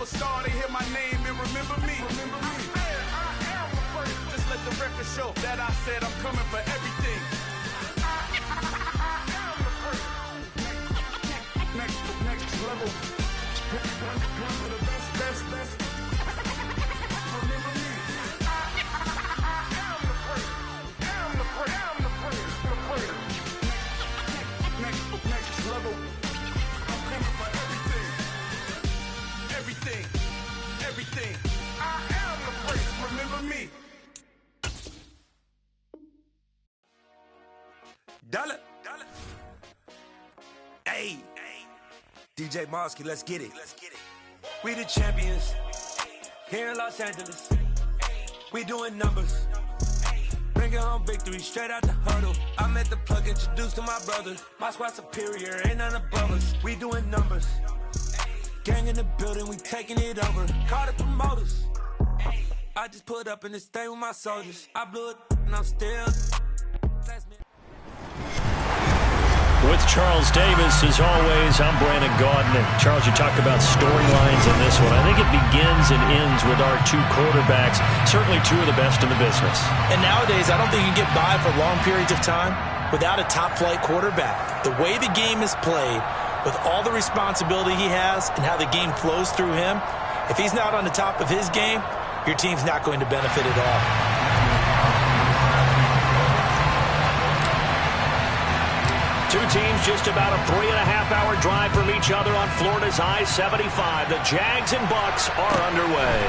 star, they hear my name and remember me. I am the first. Just let the record show that I said I'm coming for everything. I am the first. Next level. One of the best. Remember me. I am the first. Am the first. Next level. I'm coming for everything. I am the first. Remember me. Dollar. Hey. DJ Mosky, let's get it. We the champions here in Los Angeles. We doing numbers. Bringing home victory straight out the huddle. I met the plug, introduced to my brothers. My squad superior, ain't none above us. We doing numbers. Gang in the building, we taking it over. Call the promoters. I just put up in this thing with my soldiers. I blew it and I'm still. With Charles Davis, as always, I'm Brandon Gaudin. Charles, you talked about storylines in this one. I think it begins and ends with our two quarterbacks, certainly two of the best in the business. And nowadays, I don't think you can get by for long periods of time without a top-flight quarterback. The way the game is played, with all the responsibility he has and how the game flows through him, if he's not on the top of his game, your team's not going to benefit at all. Two teams just about a 3.5-hour drive from each other on Florida's I-75. The Jags and Bucks are underway.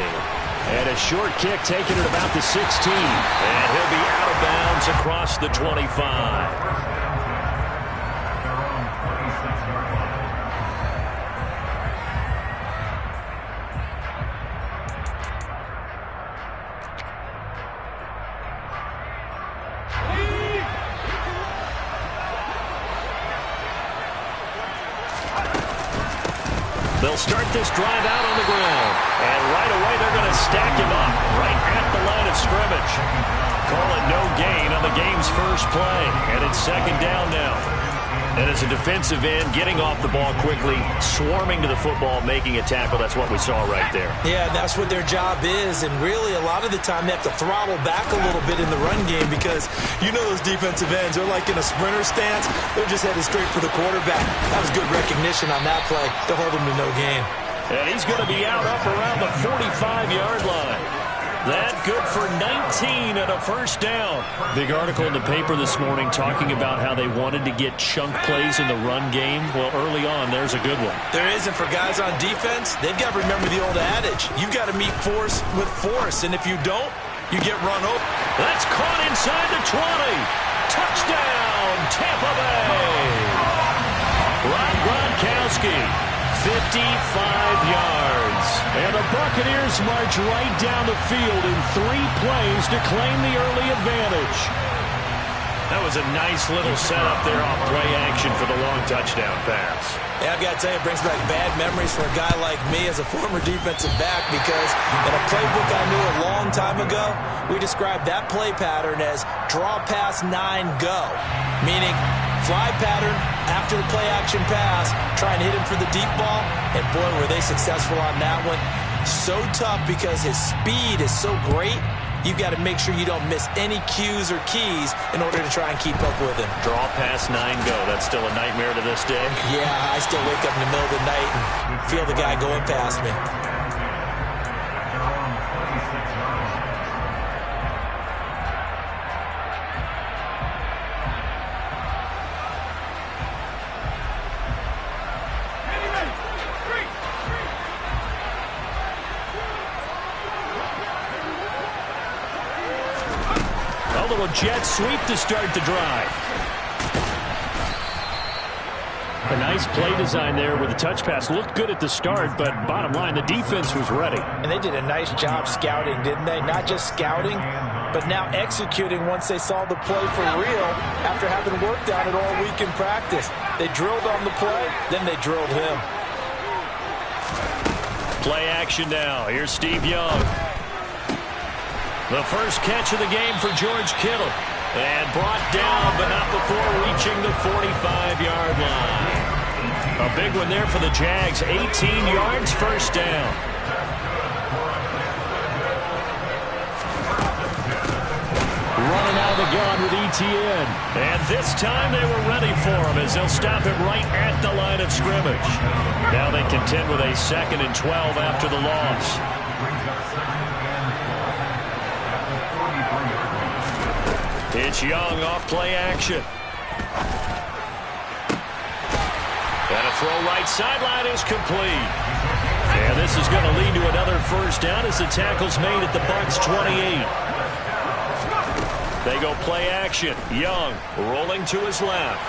And a short kick taken at about the 16. And he'll be out of bounds across the 25. They'll start this drive out on the ground. And right away, they're going to stack him up right at the line of scrimmage. Call it no gain on the game's first play. And it's second down now. And as a defensive end, getting off the ball quickly, swarming to the football, making a tackle, that's what we saw right there. Yeah, that's what their job is. And really, a lot of the time, they have to throttle back a little bit in the run game because you know those defensive ends, they're like in a sprinter stance. They're just headed straight for the quarterback. That was good recognition on that play to hold him to no gain. And he's going to be out up around the 45-yard line. That good for 19 and a first down. Big article in the paper this morning talking about how they wanted to get chunk plays in the run game. Well, early on, there's a good one. There isn't for guys on defense. They've got to remember the old adage. You've got to meet force with force, and if you don't, you get run over. That's caught inside the 20. Touchdown, Tampa Bay. Rob Gronkowski. 55 yards. And the Buccaneers march right down the field in 3 plays to claim the early advantage. That was a nice little setup there off play action for the long touchdown pass. Yeah, I've got to tell you, it brings back bad memories for a guy like me as a former defensive back because in a playbook I knew a long time ago, we described that play pattern as draw pass 9 go, meaning fly pattern after the play action pass, try and hit him for the deep ball, and boy, were they successful on that one. So tough because his speed is so great. You've got to make sure you don't miss any cues or keys in order to try and keep up with him. Draw pass 9 go. That's still a nightmare to this day? Yeah, I still wake up in the middle of the night and feel the guy going past me. A little jet sweep to start the drive. A nice play design there with the touch pass. Looked good at the start, but bottom line, the defense was ready. And they did a nice job scouting, didn't they? Not just scouting, but now executing once they saw the play for real after having worked on it all week in practice. They drilled on the play, then they drilled him. Play action now. Here's Steve Young. The first catch of the game for George Kittle. And brought down, but not before reaching the 45-yard line. A big one there for the Jags. 18 yards, first down. running out of the gun with ETN. And this time they were ready for him as they'll stop him right at the line of scrimmage. Now they contend with a 2nd and 12 after the loss. It's Young off play action. And a throw right sideline is complete. And this is going to lead to another first down as the tackle's made at the Bucs 28. They go play action. Young rolling to his left.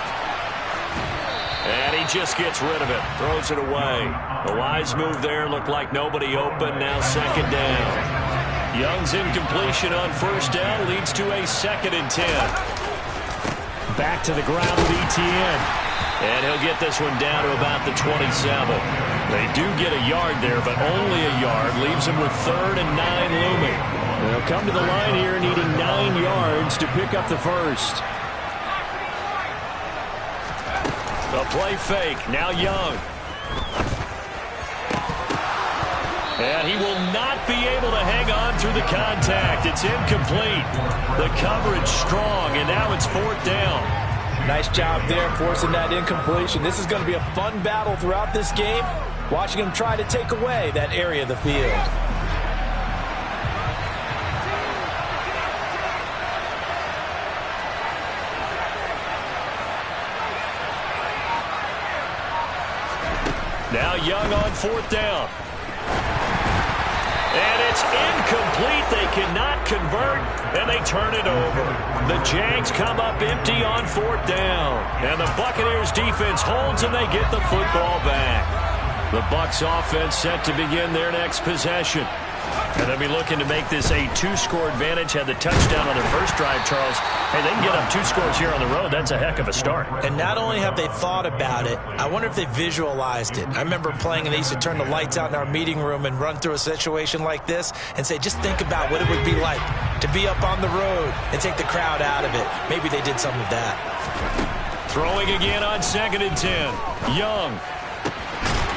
And he just gets rid of it. Throws it away. A wise move there. Looked like nobody open. Now 2nd down. Young's incompletion on first down leads to a 2nd and 10. Back to the ground with ETN. And he'll get this one down to about the 27. They do get a yard there, but only a yard. Leaves him with 3rd and 9 looming. They'll come to the line here needing 9 yards to pick up the first. A play fake. Now Young. And he will not be able to hang on through the contact. It's incomplete. The coverage strong, and now it's 4th down. Nice job there forcing that incompletion. This is going to be a fun battle throughout this game. Watching him try to take away that area of the field. Now Young on 4th down. And it's incomplete. They cannot convert, and they turn it over. The Jags come up empty on 4th down. And the Buccaneers defense holds, and they get the football back. The Bucs offense set to begin their next possession. And they'll be looking to make this a 2-score advantage. Had the touchdown on their first drive, Charles. Hey, they can get up 2 scores here on the road. That's a heck of a start. And not only have they thought about it, I wonder if they visualized it. I remember playing, and they used to turn the lights out in our meeting room and run through a situation like this and say, just think about what it would be like to be up on the road and take the crowd out of it. Maybe they did some of that. Throwing again on 2nd and 10. Young.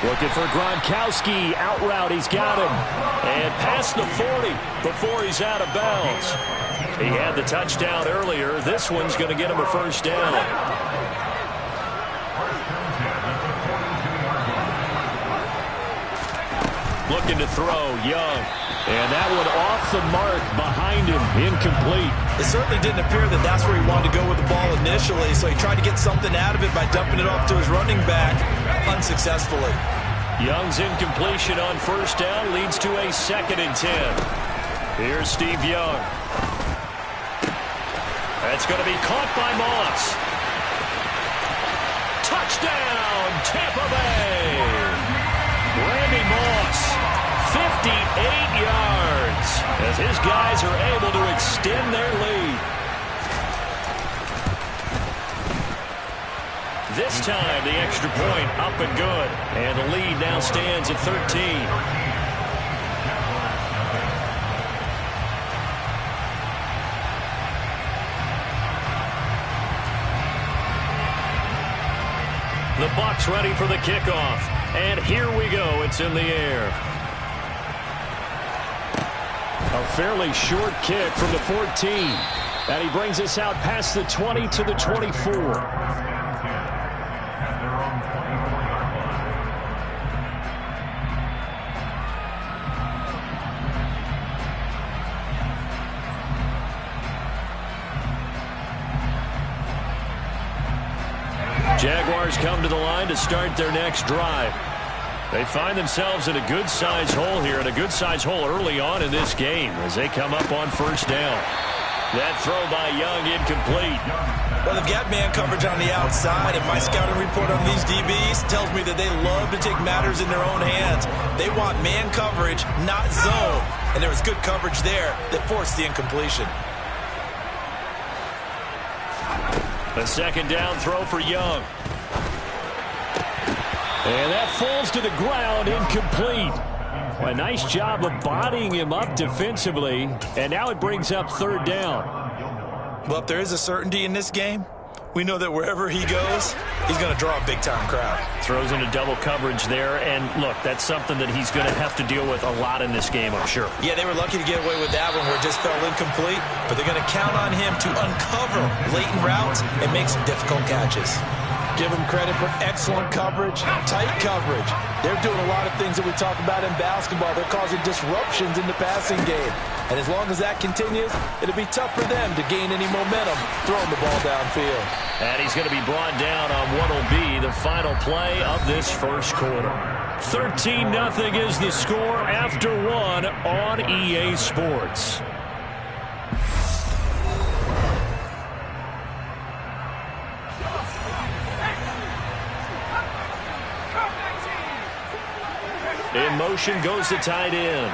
Looking for Gronkowski. Out route. He's got him. And past the 40 before he's out of bounds. He had the touchdown earlier. This one's going to get him a first down. Looking to throw. Young. And that one off the mark behind him. Incomplete. It certainly didn't appear that that's where he wanted to go with the ball initially, so he tried to get something out of it by dumping it off to his running back unsuccessfully. Young's incompletion on first down leads to a 2nd and 10. Here's Steve Young. That's going to be caught by Moss. Touchdown, Tampa Bay. Randy Moss, 58 yards, as his guys are able to extend their lead. This time, the extra point up and good. And the lead now stands at 13. The Bucs ready for the kickoff. And here we go. It's in the air. A fairly short kick from the 14. And he brings us out past the 20 to the 24. Jaguars come to the line to start their next drive. They find themselves in a good-sized hole here, and a good-sized hole early on in this game as they come up on first down. That throw by Young incomplete. Well, they've got man coverage on the outside, and my scouting report on these DBs tells me that they love to take matters in their own hands. They want man coverage, not zone. And there was good coverage there that forced the incompletion. A second down throw for Young. And that falls to the ground, incomplete. A nice job of bodying him up defensively. And now it brings up third down. Well, if there is a certainty in this game, We know that wherever he goes, he's going to draw a big-time crowd. Throws into double coverage there, and look, that's something that he's going to have to deal with a lot in this game, I'm sure. Yeah, they were lucky to get away with that one where it just fell incomplete, but they're going to count on him to uncover latent routes and make some difficult catches. Give him credit for excellent coverage, tight coverage. They're doing a lot of things that we talk about in basketball. They're causing disruptions in the passing game. And as long as that continues, it'll be tough for them to gain any momentum throwing the ball downfield. And he's going to be brought down on what will be the final play of this first quarter. 13-0 is the score after one on EA Sports. In motion goes the tight end.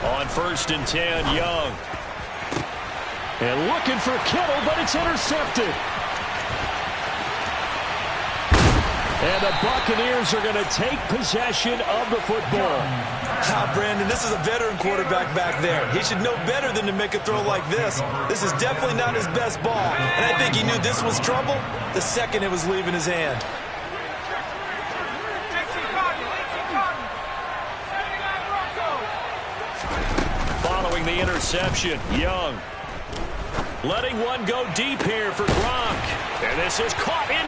On 1st and 10, Young. And looking for Kittle, but it's intercepted. And the Buccaneers are going to take possession of the football. Brandon, this is a veteran quarterback back there. He should know better than to make a throw like this. This is definitely not his best ball. And I think he knew this was trouble the second it was leaving his hand. Following the interception, Young letting one go deep here for Gronk. And this is caught in